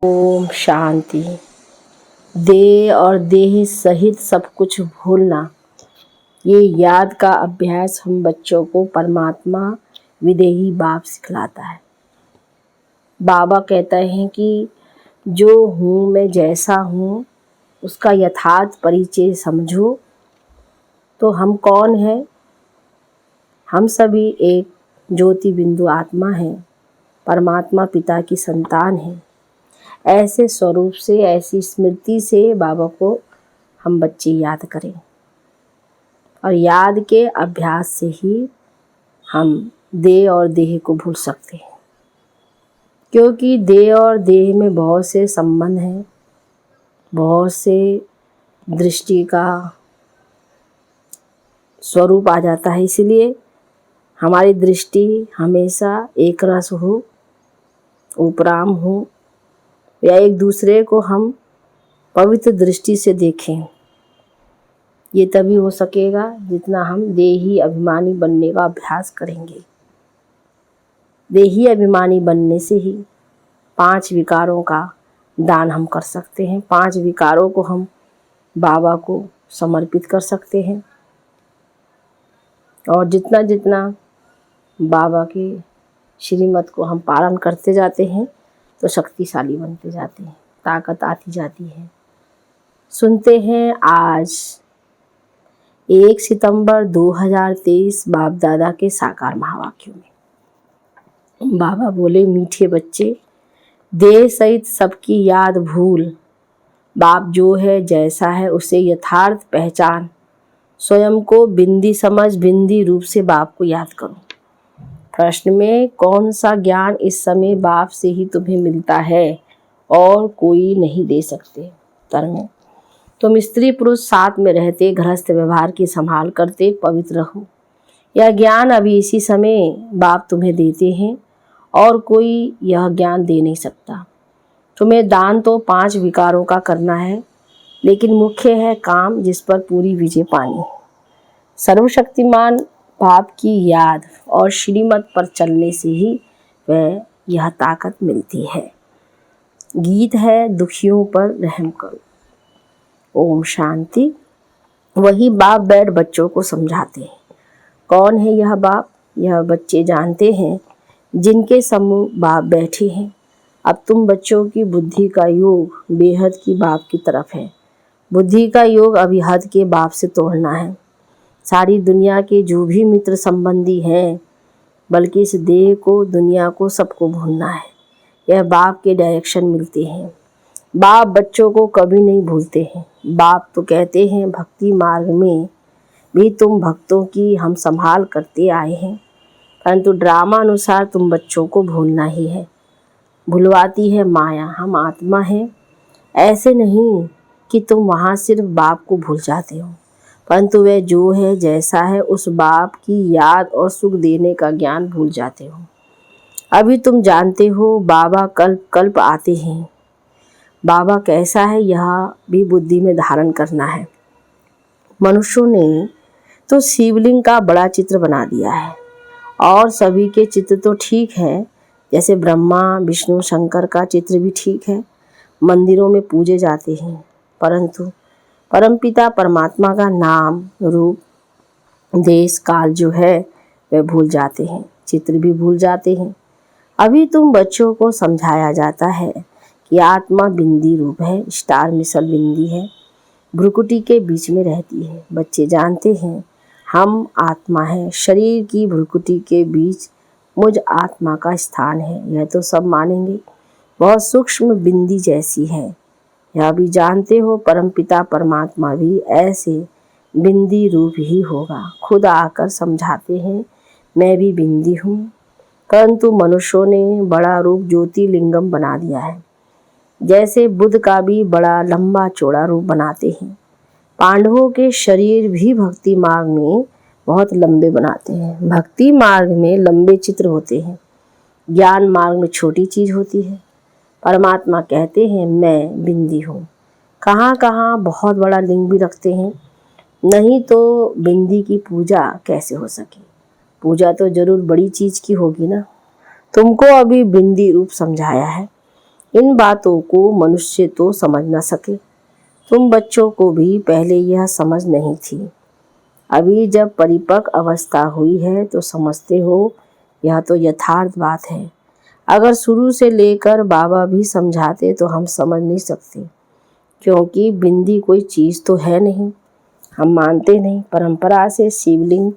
ओम शांति। देह और देह सहित सब कुछ भूलना, ये याद का अभ्यास हम बच्चों को परमात्मा विदेही बाप सिखलाता है। बाबा कहते हैं कि जो हूँ मैं, जैसा हूँ उसका यथार्थ परिचय समझो। तो हम कौन हैं? हम सभी एक ज्योति बिंदु आत्मा हैं, परमात्मा पिता की संतान हैं। ऐसे स्वरूप से, ऐसी स्मृति से बाबा को हम बच्चे याद करें, और याद के अभ्यास से ही हम देह और देह को भूल सकते हैं। क्योंकि देह और देह में बहुत से संबंध हैं, बहुत से दृष्टि का स्वरूप आ जाता है। इसलिए हमारी दृष्टि हमेशा एक रस हो, उपराम हो, या एक दूसरे को हम पवित्र दृष्टि से देखें। ये तभी हो सकेगा जितना हम देही अभिमानी बनने का अभ्यास करेंगे। देही अभिमानी बनने से ही 5 विकारों का दान हम कर सकते हैं। 5 विकारों को हम बाबा को समर्पित कर सकते हैं, और जितना जितना बाबा के श्रीमत को हम पालन करते जाते हैं तो शक्तिशाली बनते जाते हैं, ताकत आती जाती है। सुनते हैं आज 1 सितंबर 2023 बाप दादा के साकार महावाक्यों में बाबा बोले, मीठे बच्चे, देह सहित सबकी याद भूल, बाप जो है जैसा है उसे यथार्थ पहचान, स्वयं को बिंदी समझ, बिंदी रूप से बाप को याद करो। प्रश्न में कौन सा ज्ञान इस समय बाप से ही तुम्हें मिलता है और कोई नहीं दे सकते? उत्तर में तुम स्त्री पुरुष साथ में रहते, गृहस्थ व्यवहार की संभाल करते, पवित्र रहो। यह ज्ञान अभी इसी समय बाप तुम्हें देते हैं और कोई यह ज्ञान दे नहीं सकता। तुम्हें दान तो 5 विकारों का करना है, लेकिन मुख्य है काम जिस पर पूरी विजय पानी है। सर्वशक्तिमान बाप की याद और श्रीमत पर चलने से ही वह यह ताकत मिलती है। गीत है, दुखियों पर रहम करो। ओम शांति। वही बाप बैठ बच्चों को समझाते हैं। कौन है यह बाप? यह बच्चे जानते हैं जिनके सम्मुख बाप बैठे हैं। अब तुम बच्चों की बुद्धि का योग बेहद की बाप की तरफ है। बुद्धि का योग अभी हद के बाप से तोड़ना है। सारी दुनिया के जो भी मित्र संबंधी हैं, बल्कि इस देह को, दुनिया को, सबको भूलना है। यह बाप के डायरेक्शन मिलते हैं। बाप बच्चों को कभी नहीं भूलते हैं। बाप तो कहते हैं भक्ति मार्ग में भी तुम भक्तों की हम संभाल करते आए हैं, परंतु ड्रामा अनुसार तुम बच्चों को भूलना ही है। भुलवाती है माया, हम आत्मा हैं। ऐसे नहीं कि तुम वहाँ सिर्फ बाप को भूल जाते हो, परंतु वह जो है जैसा है उस बाप की याद और सुख देने का ज्ञान भूल जाते हो। अभी तुम जानते हो बाबा कल्प कल्प आते हैं। बाबा कैसा है यह भी बुद्धि में धारण करना है। मनुष्यों ने तो शिवलिंग का बड़ा चित्र बना दिया है, और सभी के चित्र तो ठीक है, जैसे ब्रह्मा विष्णु शंकर का चित्र भी ठीक है, मंदिरों में पूजे जाते हैं, परंतु परमपिता परमात्मा का नाम, रूप, देश, काल जो है वह भूल जाते हैं, चित्र भी भूल जाते हैं। अभी तुम बच्चों को समझाया जाता है कि आत्मा बिंदी रूप है, स्टार मिसल बिंदी है, भ्रुकुटी के बीच में रहती है। बच्चे जानते हैं हम आत्मा हैं, शरीर की भ्रुकुटी के बीच मुझ आत्मा का स्थान है। यह तो सब मानेंगे, बहुत सूक्ष्म बिंदी जैसी है। यह भी जानते हो परमपिता परमात्मा भी ऐसे बिंदी रूप ही होगा। खुद आकर समझाते हैं मैं भी बिंदी हूँ, परंतु मनुष्यों ने बड़ा रूप ज्योतिर्लिंगम बना दिया है। जैसे बुद्ध का भी बड़ा लंबा चौड़ा रूप बनाते हैं। पांडवों के शरीर भी भक्ति मार्ग में बहुत लंबे बनाते हैं। भक्ति मार्ग में लंबे चित्र होते हैं, ज्ञान मार्ग में छोटी चीज होती है। परमात्मा कहते हैं मैं बिंदी हूँ। कहाँ कहाँ बहुत बड़ा लिंग भी रखते हैं, नहीं तो बिंदी की पूजा कैसे हो सके? पूजा तो जरूर बड़ी चीज की होगी ना। तुमको अभी बिंदी रूप समझाया है, इन बातों को मनुष्य तो समझ न सके। तुम बच्चों को भी पहले यह समझ नहीं थी। अभी जब परिपक्व अवस्था हुई है तो समझते हो। यह तो यथार्थ बात है। अगर शुरू से लेकर बाबा भी समझाते तो हम समझ नहीं सकते, क्योंकि बिंदी कोई चीज़ तो है नहीं। हम मानते नहीं। परंपरा से शिवलिंग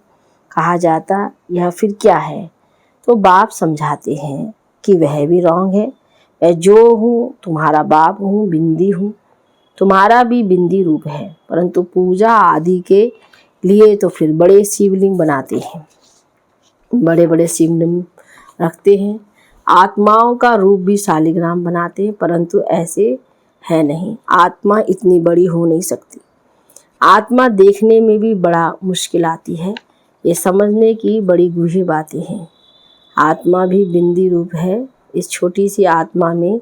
कहा जाता, यह फिर क्या है? तो बाप समझाते हैं कि वह भी रॉन्ग है। मैं जो हूँ तुम्हारा बाप हूँ, बिंदी हूँ। तुम्हारा भी बिंदी रूप है, परंतु पूजा आदि के लिए तो फिर बड़े शिवलिंग बनाते हैं, बड़े बड़े शिवलिंग रखते हैं। आत्माओं का रूप भी शालिग्राम बनाते हैं, परंतु ऐसे है नहीं। आत्मा इतनी बड़ी हो नहीं सकती। आत्मा देखने में भी बड़ा मुश्किल आती है। ये समझने की बड़ी गूढ़ी बातें हैं। आत्मा भी बिंदी रूप है। इस छोटी सी आत्मा में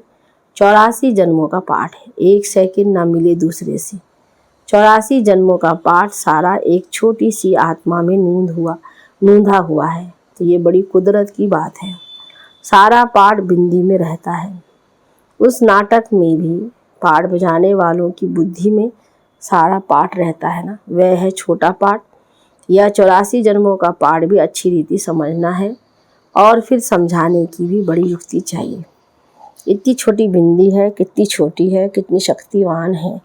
84 जन्मों का पाठ है। एक सेकंड ना मिले दूसरे से। 84 जन्मों का पाठ सारा एक छोटी सी आत्मा में नूंधा हुआ है। तो ये बड़ी कुदरत की बात है। सारा पाठ बिंदी में रहता है। उस नाटक में भी पाठ बजाने वालों की बुद्धि में सारा पाठ रहता है ना, वह है छोटा पाठ। यह 84 जन्मों का पाठ भी अच्छी रीति समझना है और फिर समझाने की भी बड़ी युक्ति चाहिए। इतनी छोटी बिंदी है, कितनी छोटी है, कितनी शक्तिवान है।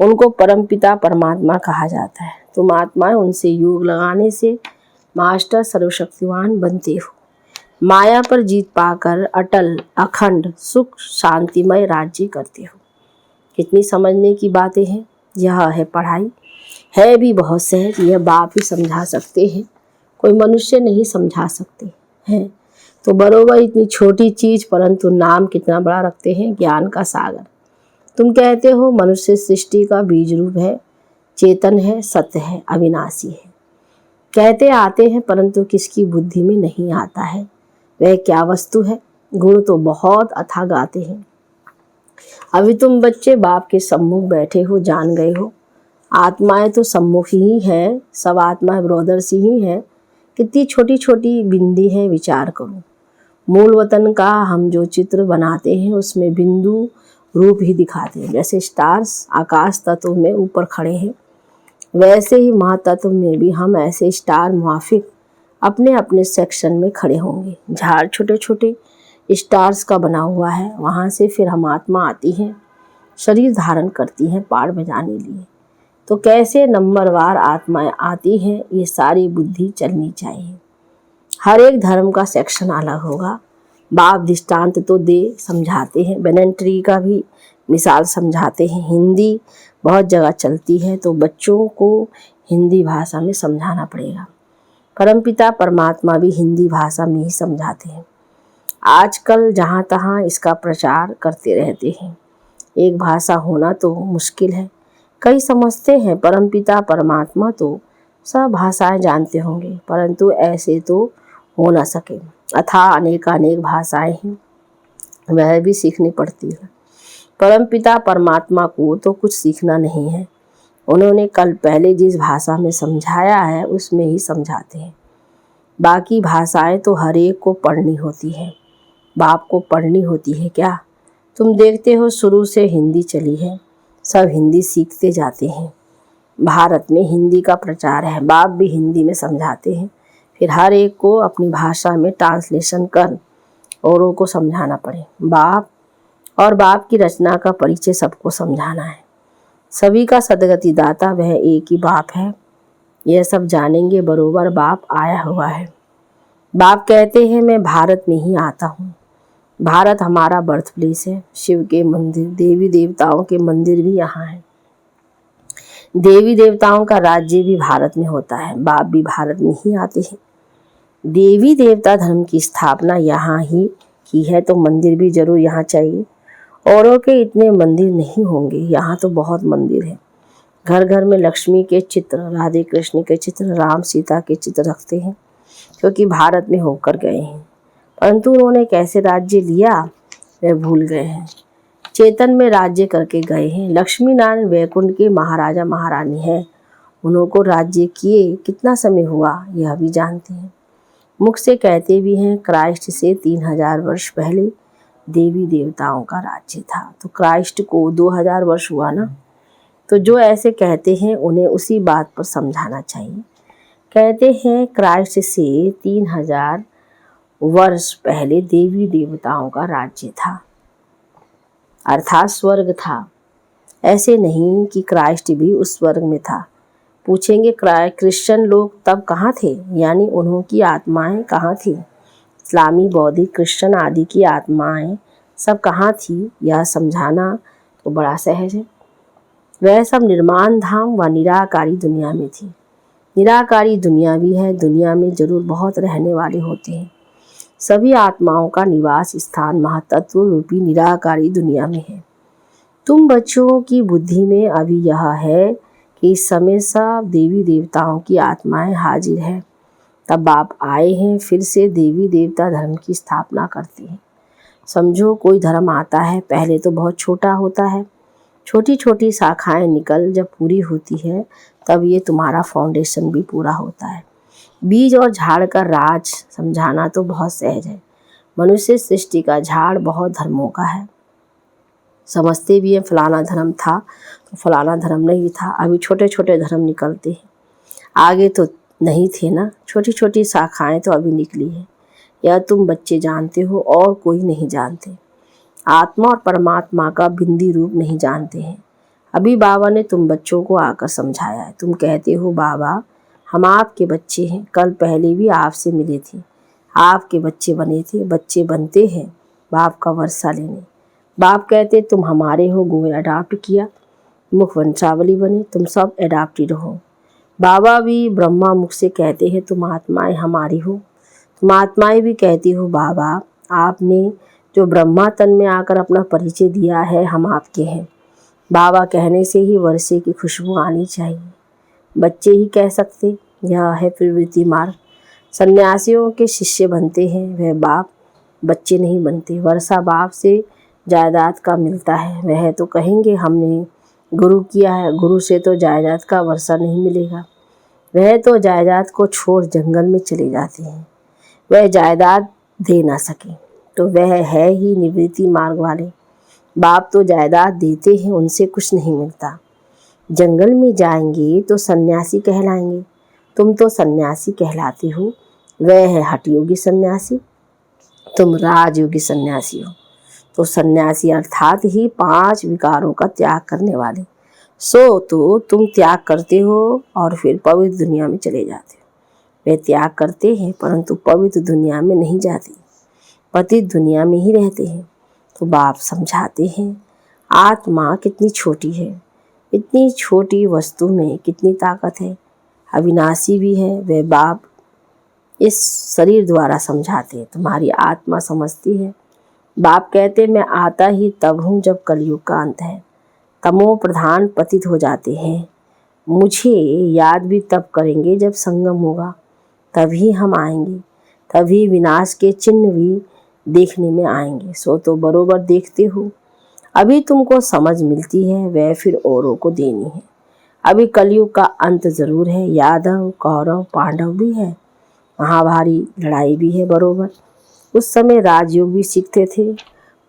उनको परमपिता परमात्मा कहा जाता है। तुम आत्माएं उनसे योग लगाने से मास्टर सर्वशक्तिवान बनते हो। माया पर जीत पाकर अटल अखंड सुख शांतिमय राज्य करते हो। कितनी समझने की बातें हैं। यह है पढ़ाई। है भी बहुत सहज। यह बाप ही समझा सकते हैं, कोई मनुष्य नहीं समझा सकते हैं। तो बरोबर इतनी छोटी चीज़, परंतु नाम कितना बड़ा रखते हैं, ज्ञान का सागर। तुम कहते हो मनुष्य सृष्टि का बीज रूप है, चेतन है, सत्य है, अविनाशी है। कहते आते हैं, परंतु किसकी बुद्धि में नहीं आता है वह क्या वस्तु है। गुण तो बहुत अथाह गाते हैं। अभी तुम बच्चे बाप के सम्मुख बैठे हो, जान गए हो। आत्माएं तो सम्मुख ही है, सब आत्माएं ब्रोदर्स ही है। कितनी छोटी छोटी बिंदी है, विचार करो। मूल वतन का हम जो चित्र बनाते हैं उसमें बिंदु रूप ही दिखाते हैं। जैसे स्टार्स आकाश तत्व में ऊपर खड़े हैं, वैसे ही महातत्व में भी हम ऐसे स्टार मुआफिक अपने अपने सेक्शन में खड़े होंगे। झाड़ छोटे छोटे स्टार्स का बना हुआ है। वहाँ से फिर हम आत्मा आती हैं, शरीर धारण करती हैं पाठ बजाने लिए। तो कैसे नंबरवार आत्माएं आती हैं, ये सारी बुद्धि चलनी चाहिए। हर एक धर्म का सेक्शन अलग होगा। बाप दृष्टांत तो दे समझाते हैं, बेनिन ट्री का भी मिसाल समझाते हैं। हिंदी बहुत जगह चलती है, तो बच्चों को हिंदी भाषा में समझाना पड़ेगा। परमपिता परमात्मा भी हिंदी भाषा में ही समझाते हैं। आजकल जहाँ तहाँ इसका प्रचार करते रहते हैं। एक भाषा होना तो मुश्किल है। कई समझते हैं परमपिता परमात्मा तो सब भाषाएं जानते होंगे, परंतु ऐसे तो हो ना सके। अथाह अनेक भाषाएं हैं, वह भी सीखनी पड़ती है। परमपिता परमात्मा को तो कुछ सीखना नहीं है। उन्होंने कल पहले जिस भाषा में समझाया है उसमें ही समझाते हैं। बाकी भाषाएं तो हर एक को पढ़नी होती है। बाप को पढ़नी होती है क्या? तुम देखते हो शुरू से हिंदी चली है, सब हिंदी सीखते जाते हैं। भारत में हिंदी का प्रचार है, बाप भी हिंदी में समझाते हैं। फिर हर एक को अपनी भाषा में ट्रांसलेशन कर औरों को समझाना पड़े। बाप और बाप की रचना का परिचय सबको समझाना है। सभी का सदगति दाता वह एक ही बाप है। यह सब जानेंगे बरोबर बाप आया हुआ है। बाप कहते हैं मैं भारत में ही आता हूँ। भारत हमारा बर्थ प्लेस है। शिव के मंदिर, देवी देवताओं के मंदिर भी यहाँ हैं। देवी देवताओं का राज्य भी भारत में होता है। बाप भी भारत में ही आते हैं। देवी देवता धर्म की स्थापना यहाँ ही की है, तो मंदिर भी जरूर यहाँ चाहिए। औरों के इतने मंदिर नहीं होंगे, यहाँ तो बहुत मंदिर है। घर घर में लक्ष्मी के चित्र, राधे कृष्ण के चित्र, राम सीता के चित्र रखते हैं, क्योंकि भारत में होकर गए हैं। परंतु उन्होंने कैसे राज्य लिया वे भूल गए हैं। चेतन में राज्य करके गए हैं। लक्ष्मी नारायण वैकुंठ के महाराजा महारानी है। उनको राज्य किए कितना समय हुआ यह भी जानते हैं। मुख से कहते भी हैं क्राइस्ट से 3000 वर्ष पहले देवी देवताओं का राज्य था। तो क्राइस्ट को 2000 वर्ष हुआ ना, तो जो ऐसे कहते हैं उन्हें उसी बात पर समझाना चाहिए। कहते हैं क्राइस्ट से 3000 वर्ष पहले देवी देवताओं का राज्य था, अर्थात स्वर्ग था। ऐसे नहीं कि क्राइस्ट भी उस स्वर्ग में था। पूछेंगे क्रिश्चियन लोग तब कहाँ थे, यानी उन्होंने आत्माएं कहाँ थी? इस्लामी, बौद्धिक, क्रिश्चियन आदि की आत्माएं सब कहाँ थी? यह समझाना तो बड़ा सहज है। वह सब निर्माण धाम व निराकारी दुनिया में थी। निराकारी दुनिया भी है, दुनिया में जरूर बहुत रहने वाले होते हैं। सभी आत्माओं का निवास स्थान महातत्व रूपी निराकारी दुनिया में है। तुम बच्चों की बुद्धि में अभी यह है कि इस समय सब देवी देवताओं की आत्माएं हाजिर हैं। तब बाप आए हैं, फिर से देवी देवता धर्म की स्थापना करते हैं। समझो कोई धर्म आता है, पहले तो बहुत छोटा होता है, छोटी छोटी शाखाएं निकल जब पूरी होती है तब ये तुम्हारा फाउंडेशन भी पूरा होता है। बीज और झाड़ का राज समझाना तो बहुत सहज है। मनुष्य सृष्टि का झाड़ बहुत धर्मों का है। समझते भी हैं फलाना धर्म था तो फलाना धर्म नहीं था। अभी छोटे छोटे धर्म निकलते हैं, आगे तो नहीं थे ना। छोटी छोटी शाखाएं तो अभी निकली है। यह तुम बच्चे जानते हो और कोई नहीं जानते। आत्मा और परमात्मा का बिंदी रूप नहीं जानते हैं। अभी बाबा ने तुम बच्चों को आकर समझाया है। तुम कहते हो बाबा हम आपके बच्चे हैं, कल पहले भी आपसे मिले थे, आपके बच्चे बने थे। बच्चे बनते हैं बाप का वर्षा लेने। बाप कहते तुम हमारे हो, गोया अडाप्ट किया, मुख वंशावली बने, तुम सब एडाप्टेड हो। बाबा भी ब्रह्मा मुख से कहते हैं तुम आत्माएं हमारी हो। तुम आत्माएं भी कहती हो बाबा आपने जो ब्रह्मा तन में आकर अपना परिचय दिया है, हम आपके हैं। बाबा कहने से ही वर्षे की खुशबू आनी चाहिए। बच्चे ही कह सकते, यह है प्रवृत्ति मार्ग। सन्यासियों के शिष्य बनते हैं, वह बाप बच्चे नहीं बनते। वर्षा बाप से जायदाद का मिलता है, वह तो कहेंगे हमने गुरु किया है, गुरु से तो जायदाद का वर्षा नहीं मिलेगा। वह तो जायदाद को छोड़ जंगल में चले जाते हैं, वह जायदाद दे ना सके तो वह है ही निवृत्ति मार्ग वाले। बाप तो जायदाद देते हैं, उनसे कुछ नहीं मिलता। जंगल में जाएंगे तो सन्यासी कहलाएंगे। तुम तो सन्यासी कहलाते हो, वह है हठयोगी सन्यासी, तुम राजयोगी सन्यासी हो। तो सन्यासी अर्थात ही 5 विकारों का त्याग करने वाले। सो तो तुम त्याग करते हो और फिर पवित्र दुनिया में चले जाते हो। वे त्याग करते हैं परंतु पवित्र दुनिया में नहीं जाते, पतित दुनिया में ही रहते हैं। तो बाप समझाते हैं आत्मा कितनी छोटी है, इतनी छोटी वस्तु में कितनी ताकत है, अविनाशी भी है। वह बाप इस शरीर द्वारा समझाते हैं, तुम्हारी आत्मा समझती है। बाप कहते मैं आता ही तब हूँ जब कलयुग का अंत है, तमो प्रधान पतित हो जाते हैं। मुझे याद भी तब करेंगे जब संगम होगा, तभी हम आएंगे, तभी विनाश के चिन्ह भी देखने में आएंगे। सो तो बरोबर देखते हो, अभी तुमको समझ मिलती है, वह फिर औरों को देनी है। अभी कलयुग का अंत जरूर है, यादव कौरव पांडव भी है, महाभारी लड़ाई भी है बरोबर। उस समय राजयोग भी सीखते थे,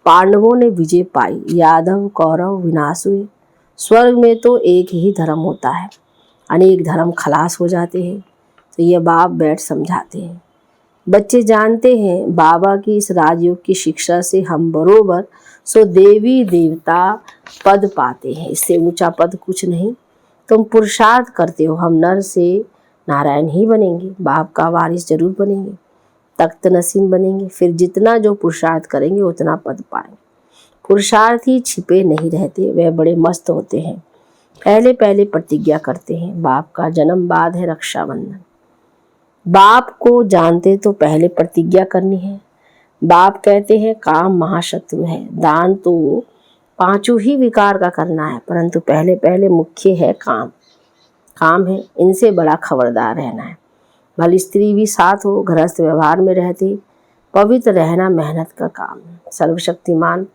पांडवों ने विजय पाई, यादव कौरव विनाश हुए। स्वर्ग में तो एक ही धर्म होता है, अनेक धर्म खलास हो जाते हैं। तो ये बाप बैठ समझाते हैं। बच्चे जानते हैं बाबा की इस राजयोग की शिक्षा से हम बरोबर सो देवी देवता पद पाते हैं, इससे ऊंचा पद कुछ नहीं। तुम पुरुषार्थ करते हो, हम नर से नारायण ही बनेंगे, बाप का वारिस जरूर बनेंगे, तख्त नसीम बनेंगे। फिर जितना जो पुरुषार्थ करेंगे उतना पद पाएंगे। पुरुषार्थी छिपे नहीं रहते, वह बड़े मस्त होते हैं। पहले पहले प्रतिज्ञा करते हैं, बाप का जन्म बाद है रक्षाबंधन। बाप को जानते तो पहले प्रतिज्ञा करनी है। बाप कहते हैं काम महाशत्रु है, दान तो 5 ही विकार का करना है, परंतु पहले पहले मुख्य है काम। काम है, इनसे बड़ा खबरदार रहना है। भले स्त्री भी साथ हो, गृहस्थ व्यवहार में रहते, पवित्र रहना मेहनत का काम है। सर्वशक्तिमान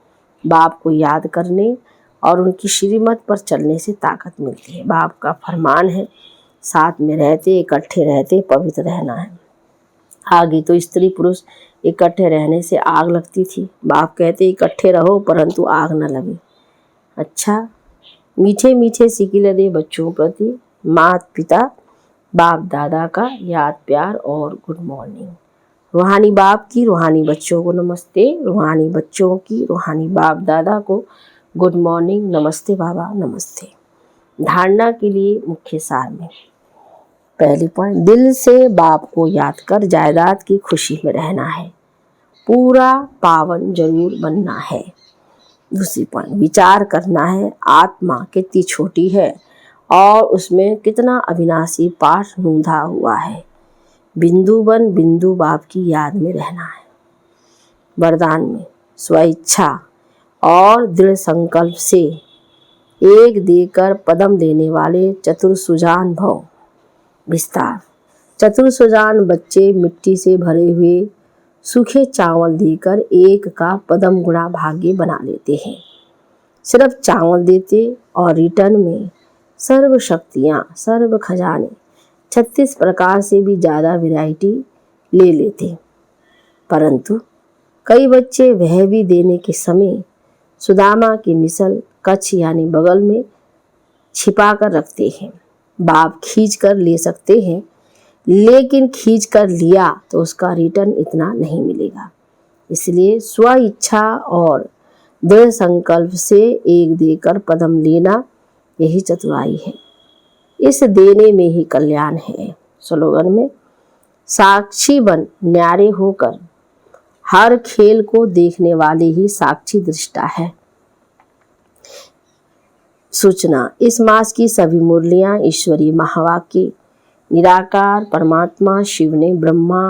बाप को याद करने और उनकी श्रीमत पर चलने से ताकत मिलती है। बाप का फरमान है साथ में रहते, इकट्ठे रहते, पवित्र रहना है। आगे तो स्त्री पुरुष इकट्ठे रहने से आग लगती थी। बाप कहते इकट्ठे रहो परंतु आग न लगे। अच्छा, मीठे मीठे सिकिले दे बच्चों प्रति माता पिता बाप दादा का याद प्यार और गुड मॉर्निंग। रूहानी बाप की रूहानी बच्चों को नमस्ते, रूहानी बच्चों की रूहानी बाप दादा को गुड मॉर्निंग, नमस्ते बाबा, नमस्ते। धारणा के लिए मुख्य सार में पहली पॉइंट, दिल से बाप को याद कर जायदाद की खुशी में रहना है, पूरा पावन जरूर बनना है। दूसरी पॉइंट, विचार करना है आत्मा कितनी छोटी है और उसमें कितना अविनाशी पाठ नूंधा हुआ है। बिंदु बन बिंदु बाप की याद में रहना है। वरदान में स्वेच्छा और दृढ़ संकल्प से एक देकर पदम देने वाले चतुर सुजान भव। विस्तार, चतुर सुजान बच्चे मिट्टी से भरे हुए सूखे चावल देकर एक का पदम गुणा भाग्य बना लेते हैं। सिर्फ चावल देते और रिटर्न में सर्व शक्तियाँ, सर्व खजाने 36 प्रकार से भी ज़्यादा वैरायटी ले लेते। परंतु कई बच्चे वह भी देने के समय सुदामा की मिसल कच्छ यानी बगल में छिपा कर रखते हैं। बाप खींच कर ले सकते हैं, लेकिन खींच कर लिया तो उसका रिटर्न इतना नहीं मिलेगा। इसलिए स्व इच्छा और दृढ़ संकल्प से एक देकर पदम लेना, यही चतुराई है। इस देने में ही कल्याण है। स्लोगन में साक्षी बन न्यारे होकर, हर खेल को देखने वाले ही साक्षी दृष्टा है। सूचना, इस मास की सभी मुरलियां ईश्वरीय महावाक्य निराकार परमात्मा शिव ने ब्रह्मा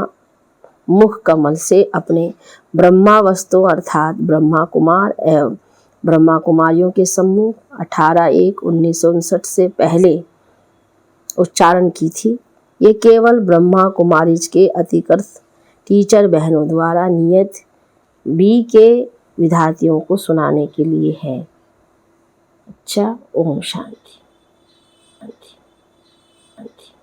मुख कमल से अपने ब्रह्मावस्तों अर्थात ब्रह्मा कुमार एवं ब्रह्मा कुमारियों के सम्मुख 18/1/1959 से पहले उच्चारण की थी। ये केवल ब्रह्मा कुमारीज के अतिकृत टीचर बहनों द्वारा नियत बी के विद्यार्थियों को सुनाने के लिए है। अच्छा, ओम शांति।